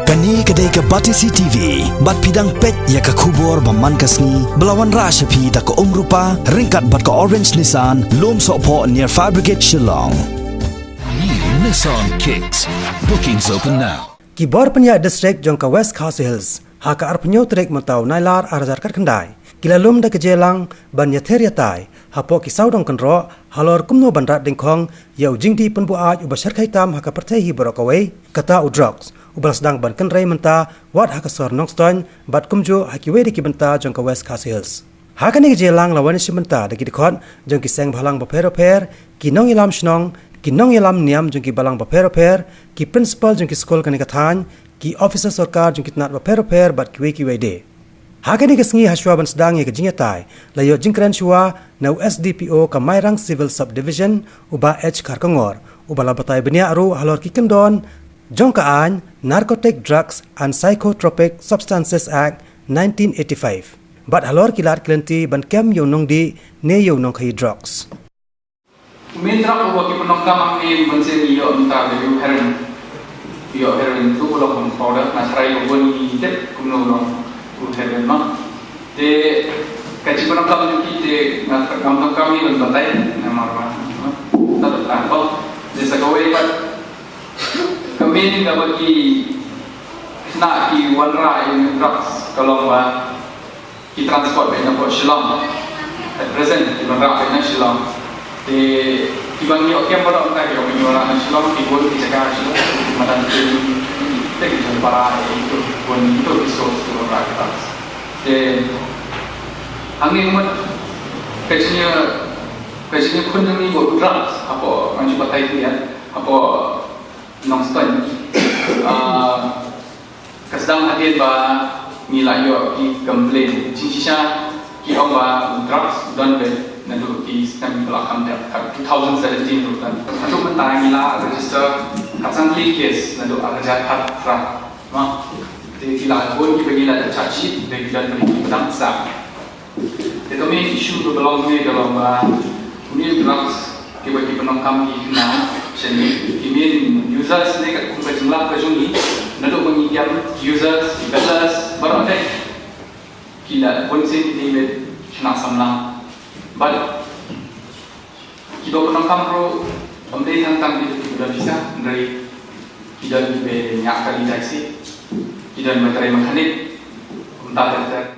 Kani kedai ke Batisi TV, bat pidang pet ya ke kubur baman kasni, belawan rashapi da ke rupa, ringkat bat ke Orange Nissan, lom sokpo near Fire Brigade Shillong. New Nissan Kicks. Bookings open now. Kibor penya district jong ke West Coast Hills, haka arpenyo trek mentau nailar arazarkat kendai. Kila lum da kejelang ban yateria tai, hapo kisau dong kenro, halor kumno bandrat dingkong, yau jingdi penbuat ubasar kaitam haka pertehi borokawai, kata udrox. Ubal sedang ban kenrai menta, wat haka sor nongston, bat kumjo hakiwe di kibenta jong ke West Coast Hills. Haka ni kejelang lawan isi menta da kidikot, jong kiseng balang baper-baper, kinong ilam shnong, kinong ilam niam jong ki balang baper-baper, ki principal jong ki skol kani kathan, ki officer sarkar jong kitnat baper-baper bat kiwe de. Haka ni kesengi haswa ban sedang ya kejingatai, layo jingkran shua na USDPO ka Mairang Civil Subdivision uba H Karkongor, uba labatai benia aru halor ki kendon, jongkaan Narcotic Drugs and Psychotropic Substances Act 1985. Bat halor kilat kelenti ban kem yonong di ne yonong kai drugs. Mintra ko ki penokam ni bensin yo minta dari heroin tu kalau pun powder na serai ko ni tip kuno no ku heroin ma de kaji penokam ni de na penokam ni ben batai na marwa na to apa de sagawe pat kami ni dapat nak ki wanra in drugs kalau ki transport be na ko Shillong at present ki wanra be na Shillong de ibang yo kem pada orang yo menyola na Shillong ki bol ki jaga Shillong madan ki tek jeng para itu pun itu resource to rakyat de angin mat kecilnya kun ni buat drugs apa macam batai dia apa nongstone kesedang hadir ba nilai yo ki komplain cincisa ki om ba drugs don be nadu ki sistem belakang dia 2017 tu kan nadu mentang nila register katsangli case nadu arja hatra ma de kila pun ki bagi la charge de kila beri pedang sa de kami issue tu belong ni dalam ni drugs ki bagi penongkam ki na seni kimin users ni kat kumpai jumlah kejungi nado mengiam users developers barang deh kila konsep ni be kena samlang bal kita penongkam pro pembeli tentang itu sudah bisa dari kita be nyak kali taksi kita berterai mekanik entah